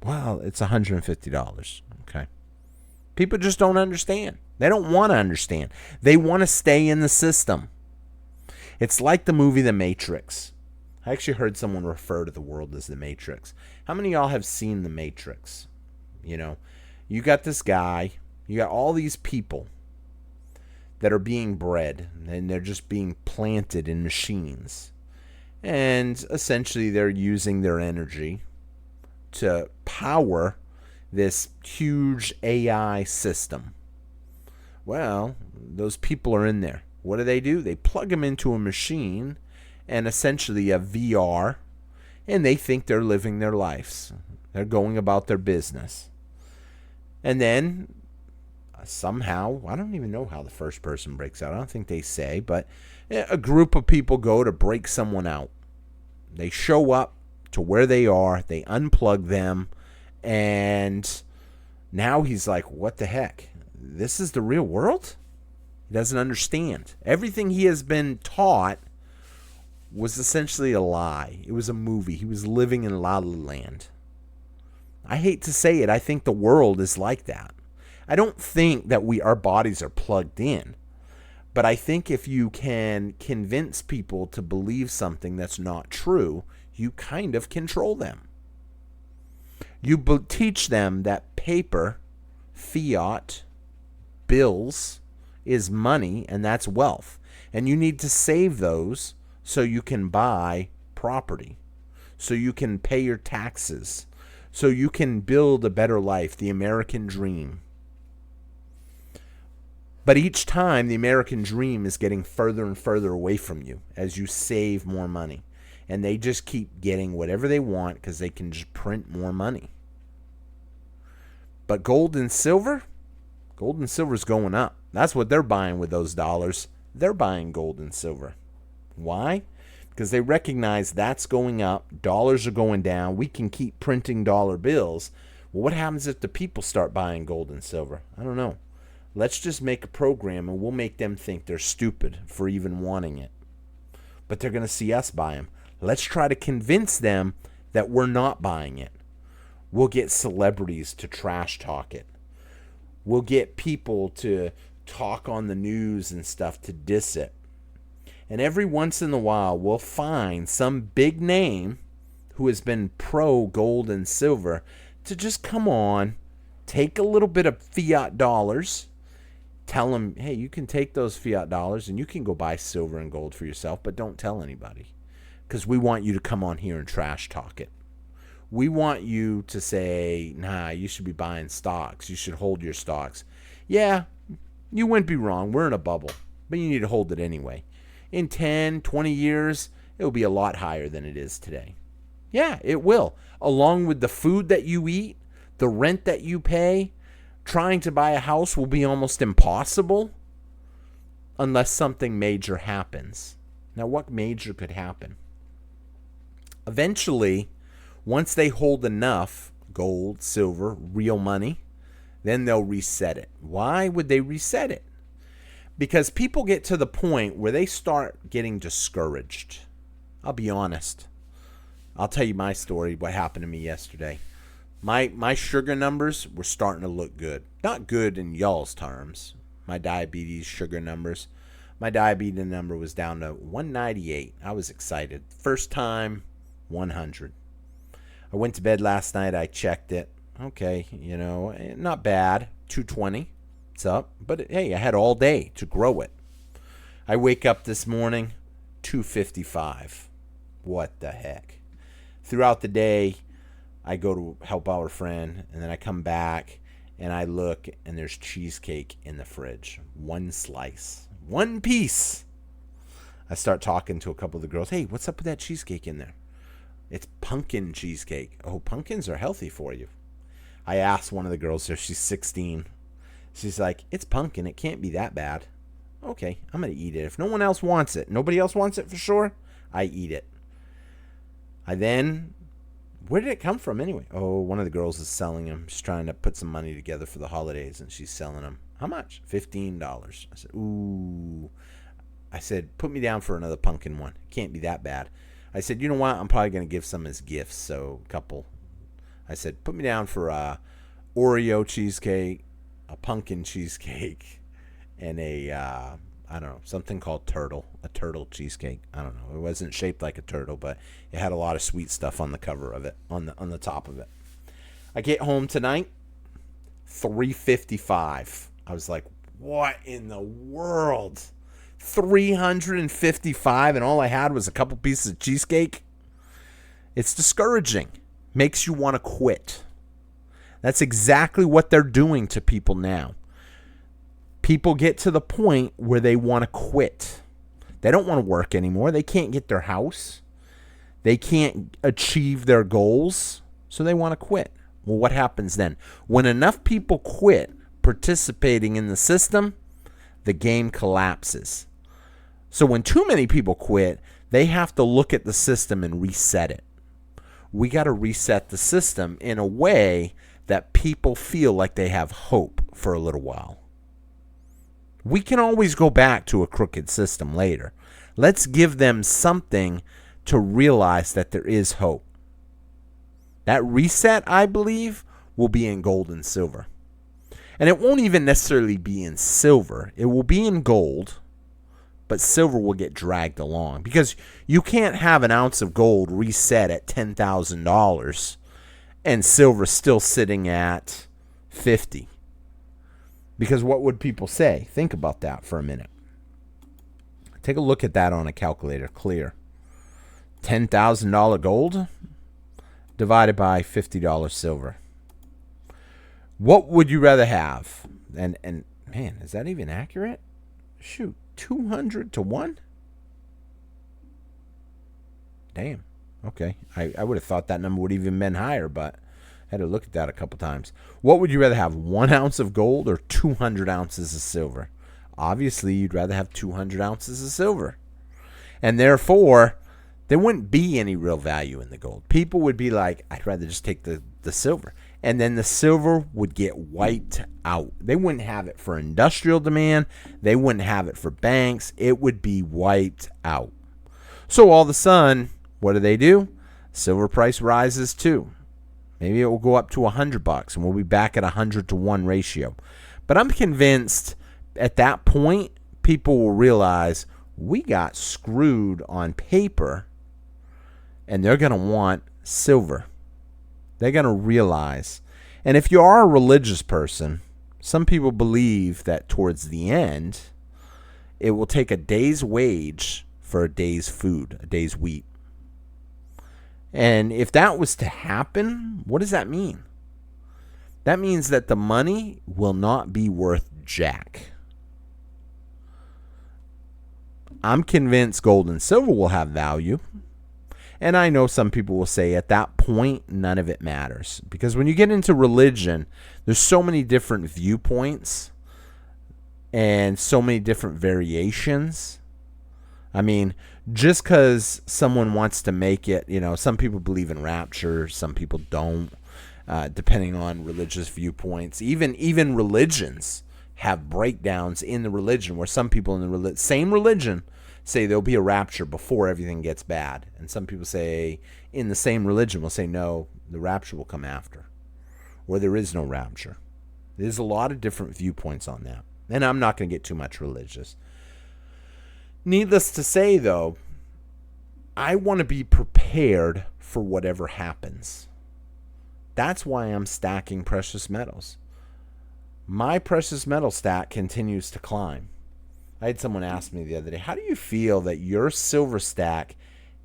A: Well, it's $150. Okay. People just don't understand. They don't want to understand. They want to stay in the system. It's like the movie The Matrix. I actually heard someone refer to the world as The Matrix. How many of y'all have seen The Matrix? You know, you got this guy, you got all these people that are being bred, and they're just being planted in machines. And essentially they're using their energy to power this huge AI system. Well, those people are in there. What do? They plug them into a machine and essentially a VR, and they think they're living their lives. They're going about their business. And then somehow, I don't even know how the first person breaks out. I don't think they say, but a group of people go to break someone out. They show up to where they are, they unplug them, and now he's like, what the heck? This is the real world? He doesn't understand. Everything he has been taught was essentially a lie. It was a movie. He was living in La La Land. I hate to say it. I think the world is like that. I don't think that our bodies are plugged in. But I think if you can convince people to believe something that's not true, you kind of control them. You teach them that paper, fiat, bills is money, and that's wealth. And you need to save those so you can buy property, so you can pay your taxes, so you can build a better life, the American dream. But each time, the American dream is getting further and further away from you as you save more money. And they just keep getting whatever they want because they can just print more money. But gold and silver is going up. That's what they're buying with those dollars. They're buying gold and silver. Why? Because they recognize that's going up. Dollars are going down. We can keep printing dollar bills. Well, what happens if the people start buying gold and silver? I don't know. Let's just make a program and we'll make them think they're stupid for even wanting it. But they're going to see us buy them. Let's try to convince them that we're not buying it. We'll get celebrities to trash talk it. We'll get people to talk on the news and stuff to diss it. And every once in a while, we'll find some big name who has been pro gold and silver to just come on, take a little bit of fiat dollars, tell them, hey, you can take those fiat dollars and you can go buy silver and gold for yourself, but don't tell anybody. Because we want you to come on here and trash talk it. We want you to say, nah, you should be buying stocks. You should hold your stocks. Yeah, you wouldn't be wrong. We're in a bubble, but you need to hold it anyway. In 10, 20 years, it will be a lot higher than it is today. Yeah, it will. Along with the food that you eat, the rent that you pay, trying to buy a house will be almost impossible unless something major happens. Now, what major could happen? Eventually, once they hold enough gold, silver, real money, then they'll reset it. Why would they reset it? Because people get to the point where they start getting discouraged. I'll be honest. I'll tell you my story, what happened to me yesterday. My sugar numbers were starting to look good. Not good in y'all's terms. My diabetes sugar numbers. My diabetes number was down to 198. I was excited. First time, 100. I went to bed last night. I checked it. Okay, not bad. 220. It's up. But hey, I had all day to grow it. I wake up this morning, 255. What the heck? Throughout the day, I go to help out a friend, and then I come back, and I look, and there's cheesecake in the fridge. One slice. One piece. I start talking to a couple of the girls. Hey, what's up with that cheesecake in there? It's pumpkin cheesecake. Oh, pumpkins are healthy for you. I asked one of the girls there. She's 16. She's like, it's pumpkin. It can't be that bad. Okay, I'm going to eat it. If no one else wants it, nobody else wants it for sure, I eat it. Where did it come from anyway? Oh, one of the girls is selling them. She's trying to put some money together for the holidays, and she's selling them. How much? $15. I said, ooh. I said, put me down for another pumpkin one. It can't be that bad. I said, you know what? I'm probably going to give some as gifts, so a couple. I said, put me down for a Oreo cheesecake, a pumpkin cheesecake, and something called a turtle cheesecake. I don't know. It wasn't shaped like a turtle, but it had a lot of sweet stuff on the cover of it, on the top of it. I get home tonight, $355. I was like, what in the world? $355, and all I had was a couple pieces of cheesecake. It's discouraging. Makes you want to quit. That's exactly what they're doing to people now. People get to the point where they want to quit. They don't want to work anymore. They can't get their house. They can't achieve their goals, so they want to quit. Well, what happens then? When enough people quit participating in the system, the game collapses. So when too many people quit, they have to look at the system and reset it. We got to reset the system in a way that people feel like they have hope for a little while. We can always go back to a crooked system later. Let's give them something to realize that there is hope. That reset, I believe, will be in gold and silver. And it won't even necessarily be in silver. It will be in gold, but silver will get dragged along. Because you can't have an ounce of gold reset at $10,000 and silver still sitting at 50. Because what would people say? Think about that for a minute. Take a look at that on a calculator. Clear. $10,000 gold divided by $50 silver. What would you rather have? And man, is that even accurate? Shoot, 200 to 1? Damn. Okay. I would have thought that number would even been higher, but I had to look at that a couple times. What would you rather have, 1 ounce of gold or 200 ounces of silver? Obviously, you'd rather have 200 ounces of silver. And therefore, there wouldn't be any real value in the gold. People would be like, I'd rather just take the silver. And then the silver would get wiped out. They wouldn't have it for industrial demand. They wouldn't have it for banks. It would be wiped out. So all of a sudden, what do? Silver price rises too. Maybe it will go up to $100 and we'll be back at 100 to 1 ratio. But I'm convinced at that point, people will realize we got screwed on paper and they're going to want silver. They're going to realize. And if you are a religious person, some people believe that towards the end, it will take a day's wage for a day's food, a day's wheat. And if that was to happen, what does that mean? That means that the money will not be worth jack. I'm convinced gold and silver will have value. And I know some people will say at that point, none of it matters. Because when you get into religion, there's so many different viewpoints and so many different variations. I mean, just because someone wants to make it, some people believe in rapture, some people don't, depending on religious viewpoints. Even religions have breakdowns in the religion where some people in the same religion say there'll be a rapture before everything gets bad. And some people say in the same religion will say, no, the rapture will come after. Or there is no rapture. There's a lot of different viewpoints on that. And I'm not going to get too much religious. Needless to say, though, I want to be prepared for whatever happens. That's why I'm stacking precious metals. My precious metal stack continues to climb. I had someone ask me the other day, how do you feel that your silver stack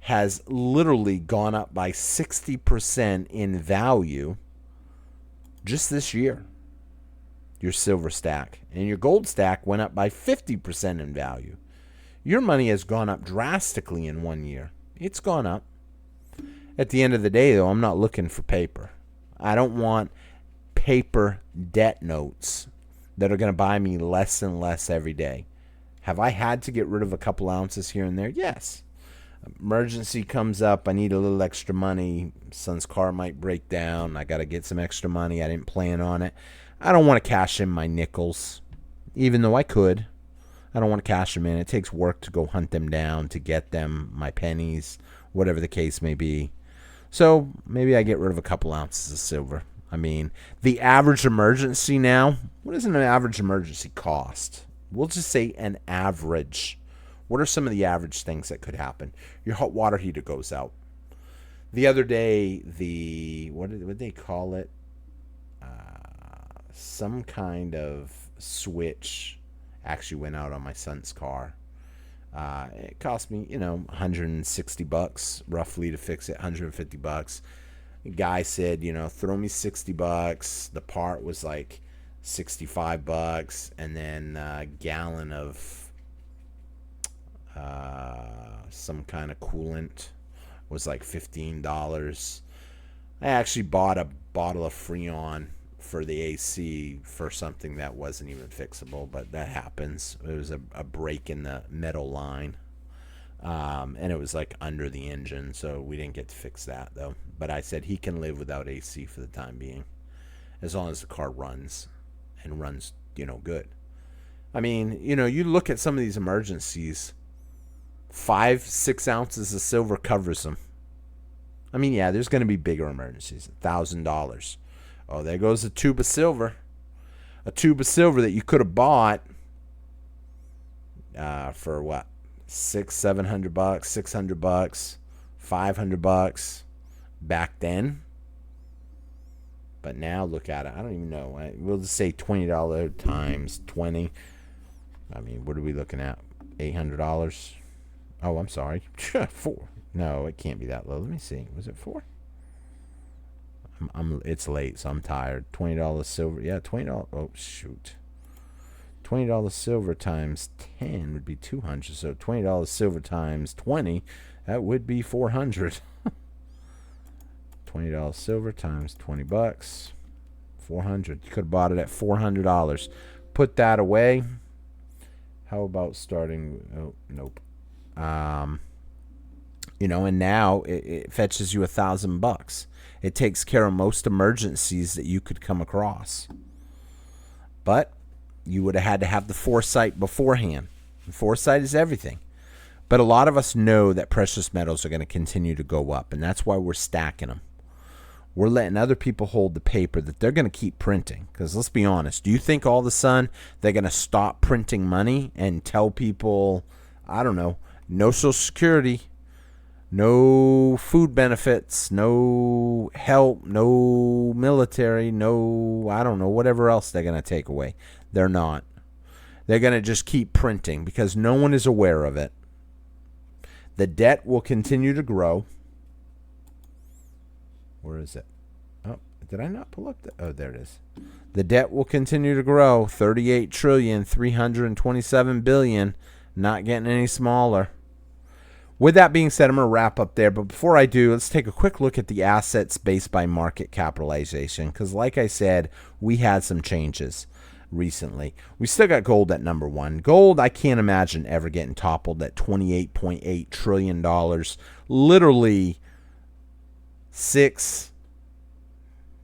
A: has literally gone up by 60% in value just this year? Your silver stack. And your gold stack went up by 50% in value. Your money has gone up drastically in 1 year. It's gone up. At the end of the day, though, I'm not looking for paper. I don't want paper debt notes that are going to buy me less and less every day. Have I had to get rid of a couple ounces here and there? Yes. Emergency comes up. I need a little extra money. Son's car might break down. I got to get some extra money. I didn't plan on it. I don't want to cash in my nickels, even though I could. I don't want to cash them in. It takes work to go hunt them down, to get them, my pennies, whatever the case may be. So maybe I get rid of a couple ounces of silver. I mean, the average emergency now, what does an average emergency cost? We'll just say an average. What are some of the average things that could happen? Your hot water heater goes out. The other day, what did they call it? Some kind of switch actually went out on my son's car. It cost me, $160 roughly to fix it, $150. The guy said, throw me $60. The part was like $65, and then a gallon of some kind of coolant was like $15. I actually bought a bottle of Freon for the AC for something that wasn't even fixable, but that happens. It was a break in the metal line. And it was like under the engine, so we didn't get to fix that though. But I said he can live without AC for the time being, as long as the car runs and runs, good. I mean, you look at some of these emergencies, 5-6 ounces of silver covers them. I mean, yeah, there's going to be bigger emergencies, $1,000. Oh, there goes a tube of silver. A tube of silver that you could have bought for what? $700, $600, $500 back then. But now look at it. I don't even know. We'll just say $20 times 20. I mean, what are we looking at? $800. Oh, I'm sorry. 4. No, it can't be that low. Let me see. Was it 4? It's late, so I'm tired. $20 silver. Yeah, $20. Oh, shoot. $20 silver times 10 would be 200. So $20 silver times 20, that would be 400. $20 silver times 20 bucks, 400. You could have bought it at $400. Put that away. How about starting? Oh, nope. And now it fetches you $1,000. It takes care of most emergencies that you could come across. But you would have had to have the foresight beforehand. And foresight is everything. But a lot of us know that precious metals are going to continue to go up, and that's why we're stacking them. We're letting other people hold the paper that they're going to keep printing. Because let's be honest, do you think all of a sudden they're going to stop printing money and tell people, I don't know, no Social Security, no food benefits, no help, no military, no, I don't know, whatever else they're going to take away? They're not. They're going to just keep printing because no one is aware of it. The debt will continue to grow. Where is it? Oh, did I not pull up the? Oh, there it is. The debt will continue to grow. 38,327 billion. Not getting any smaller. With that being said, I'm going to wrap up there. But before I do, let's take a quick look at the assets based by market capitalization. Because like I said, we had some changes recently. We still got gold at number 1. Gold, I can't imagine ever getting toppled at $28.8 trillion. Literally 6,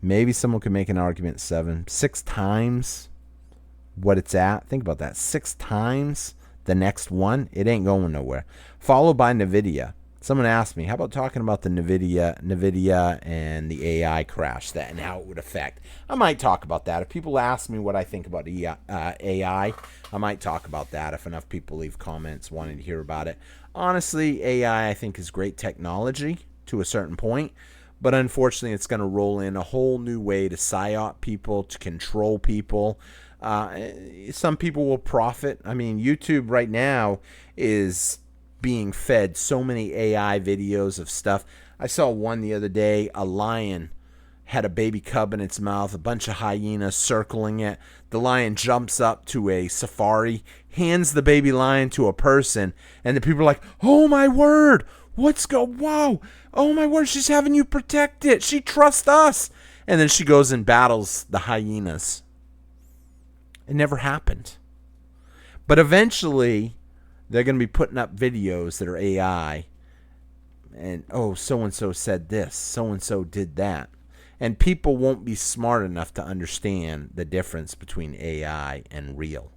A: maybe someone could make an argument 6 times what it's at. Think about that. 6 times the next one. It ain't going nowhere. Followed by NVIDIA. Someone asked me, how about talking about the NVIDIA and the AI crash that and how it would affect? I might talk about that. If people ask me what I think about AI, I might talk about that if enough people leave comments wanting to hear about it. Honestly, AI I think is great technology to a certain point. But unfortunately, it's going to roll in a whole new way to psyop people, to control people. Some people will profit. I mean, YouTube right now is being fed so many AI videos of stuff. I saw one the other day. A lion had a baby cub in its mouth, a bunch of hyenas circling it. The lion jumps up to a safari, hands the baby lion to a person, and the people are like, oh my word, wow, oh my word, she's having you protect it. She trusts us. And then she goes and battles the hyenas. It never happened. But eventually, they're going to be putting up videos that are AI. And, oh, so-and-so said this. So-and-so did that. And people won't be smart enough to understand the difference between AI and real.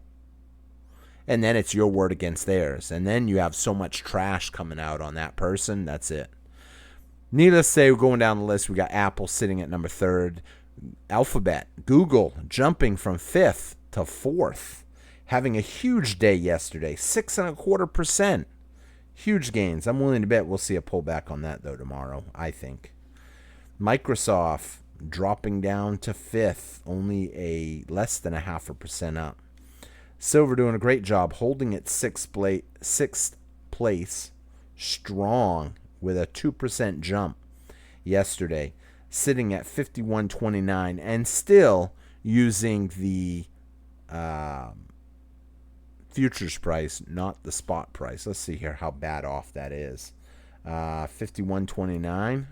A: And then it's your word against theirs. And then you have so much trash coming out on that person. That's it. Needless to say, we're going down the list. We got Apple sitting at number 3rd. Alphabet, Google jumping from 5th to 4th. Having a huge day yesterday. 6.25%. Huge gains. I'm willing to bet we'll see a pullback on that, though, tomorrow, I think. Microsoft dropping down to 5th. Only a less than 0.5% up. Silver doing a great job holding its 6th place strong with a 2% jump yesterday, sitting at 51.29 and still using the futures price, not the spot price. Let's see here how bad off that is. 51.29.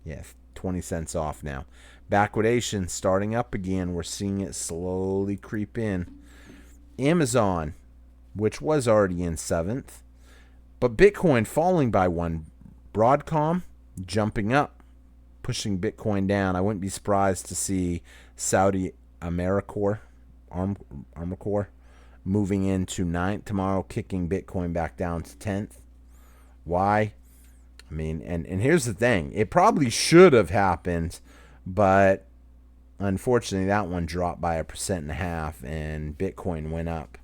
A: Yeah, 20 cents off now. Backwardation starting up again. We're seeing it slowly creep in. Amazon, which was already in 7th, but Bitcoin falling by 1. Broadcom jumping up, pushing Bitcoin down. I wouldn't be surprised to see Saudi Armcorp moving into 9th tomorrow, kicking Bitcoin back down to 10th. Why? I mean, and here's the thing. It probably should have happened, but unfortunately that one dropped by 1.5%, and Bitcoin went up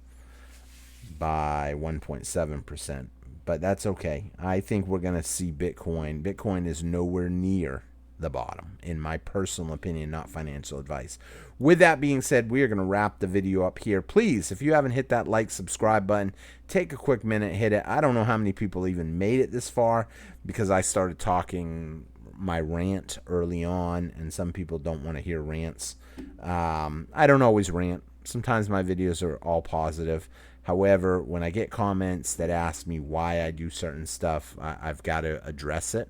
A: by 1.7%. But that's okay. I think we're going to see Bitcoin. Bitcoin is nowhere near the bottom, in my personal opinion, not financial advice. With that being said, we are going to wrap the video up here. Please, if you haven't hit that like, subscribe button, take a quick minute, hit it. I don't know how many people even made it this far because I started talking my rant early on, and some people don't want to hear rants. I don't always rant. Sometimes my videos are all positive. However, when I get comments that ask me why I do certain stuff, I've got to address it.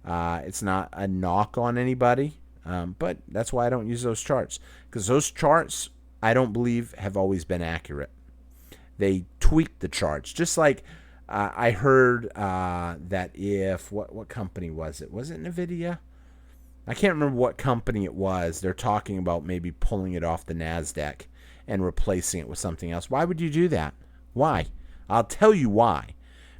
A: It's not a knock on anybody, but that's why I don't use those charts. Because those charts, I don't believe, have always been accurate. They tweak the charts. Just like I heard that if, what company was it? Was it NVIDIA? I can't remember what company it was. They're talking about maybe pulling it off the NASDAQ and replacing it with something else. Why would you do that? Why? I'll tell you why.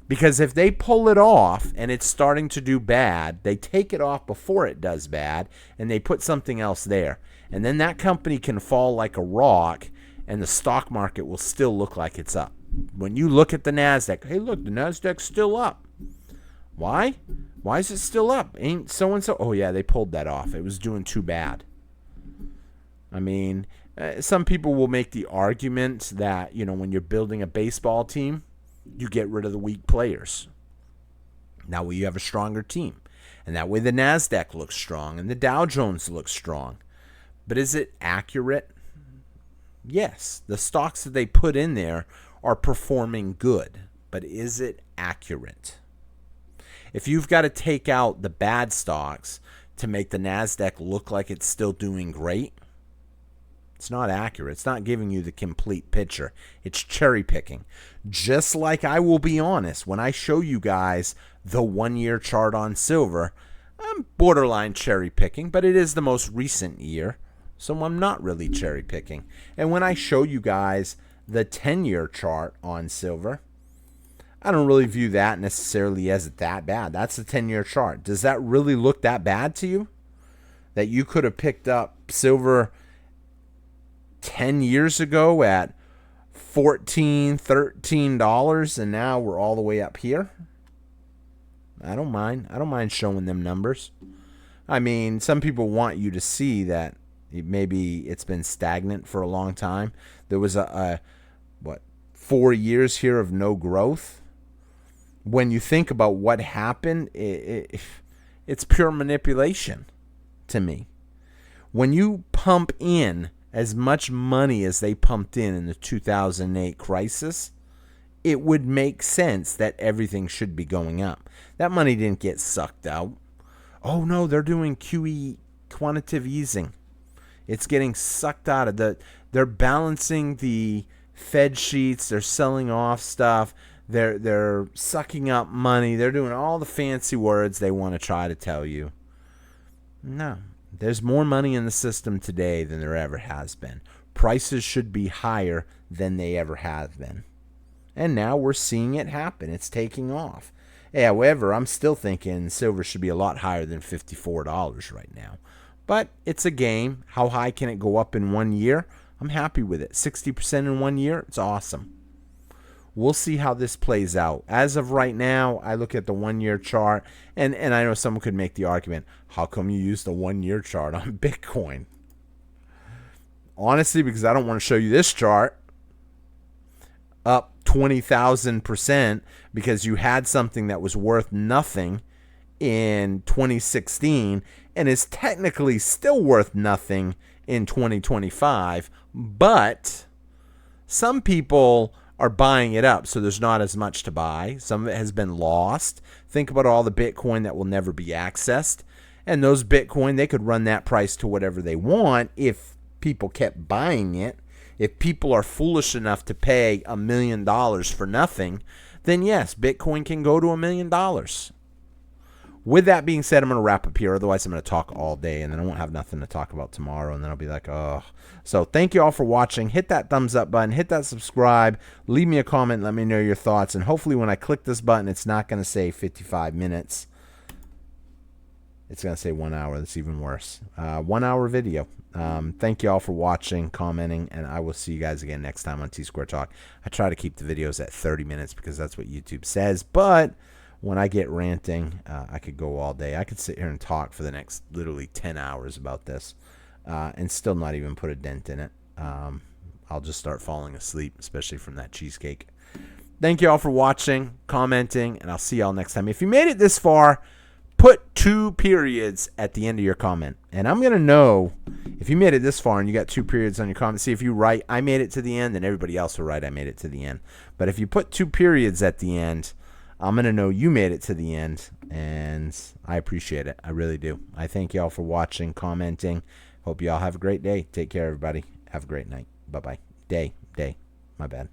A: Because if they pull it off and it's starting to do bad, they take it off before it does bad and they put something else there. And then that company can fall like a rock and the stock market will still look like it's up. When you look at the NASDAQ, hey, look, the NASDAQ's still up. Why? Why is it still up? Ain't so-and-so? Oh, yeah, they pulled that off. It was doing too bad. I mean, some people will make the argument that, you know, when you're building a baseball team, you get rid of the weak players. That way you have a stronger team. And that way the NASDAQ looks strong and the Dow Jones looks strong. But is it accurate? Yes. The stocks that they put in there are performing good. But is it accurate? If you've got to take out the bad stocks to make the NASDAQ look like it's still doing great, it's not accurate. It's not giving you the complete picture. It's cherry picking. Just like I will be honest, when I show you guys the 1-year chart on silver, I'm borderline cherry picking, but it is the most recent year, so I'm not really cherry picking. And when I show you guys the 10-year chart on silver, I don't really view that necessarily as that bad. That's the 10-year chart. Does that really look that bad to you? That you could have picked up silver 10 years ago at $14, $13, and now we're all the way up here? I don't mind. I don't mind showing them numbers. I mean, some people want you to see that maybe it's been stagnant for a long time. There was a 4 years here of no growth. When you think about what happened, it's pure manipulation to me. When you pump in as much money as they pumped in the 2008 crisis, it would make sense that everything should be going up. That money didn't get sucked out. Oh no, they're doing QE, quantitative easing. It's getting sucked out of they're balancing the Fed sheets, they're selling off stuff, they're sucking up money, they're doing all the fancy words they want to try to tell you. No. There's more money in the system today than there ever has been. Prices should be higher than they ever have been. And now we're seeing it happen. It's taking off. However, I'm still thinking silver should be a lot higher than $54 right now. But it's a game. How high can it go up in 1 year? I'm happy with it. 60% in 1 year? It's awesome. We'll see how this plays out. As of right now, I look at the 1-year chart, and I know someone could make the argument, how come you use the 1-year chart on Bitcoin? Honestly, because I don't want to show you this chart up 20,000% because you had something that was worth nothing in 2016 and is technically still worth nothing in 2025, but some people are buying it up, so there's not as much to buy. Some of it has been lost. Think about all the Bitcoin that will never be accessed. And those Bitcoin, they could run that price to whatever they want if people kept buying it. If people are foolish enough to pay $1 million for nothing, then yes, Bitcoin can go to $1 million. With that being said, I'm going to wrap up here. Otherwise, I'm going to talk all day, and then I won't have nothing to talk about tomorrow, and then I'll be like, oh. So thank you all for watching. Hit that thumbs up button. Hit that subscribe. Leave me a comment. Let me know your thoughts. And hopefully when I click this button, it's not going to say 55 minutes. It's going to say 1 hour. That's even worse. 1 hour video. Thank you all for watching, commenting, and I will see you guys again next time on T-Square Talk. I try to keep the videos at 30 minutes because that's what YouTube says, but when I get ranting, I could go all day. I could sit here and talk for the next literally 10 hours about this and still not even put a dent in it. I'll just start falling asleep, especially from that cheesecake. Thank you all for watching, commenting, and I'll see y'all next time. If you made it this far, put 2 periods at the end of your comment. And I'm going to know if you made it this far and you got 2 periods on your comment. See, if you write, I made it to the end, then everybody else will write, I made it to the end. But if you put 2 periods at the end, I'm going to know you made it to the end, and I appreciate it. I really do. I thank you all for watching, commenting. Hope you all have a great day. Take care, everybody. Have a great night. Bye-bye. Day. My bad.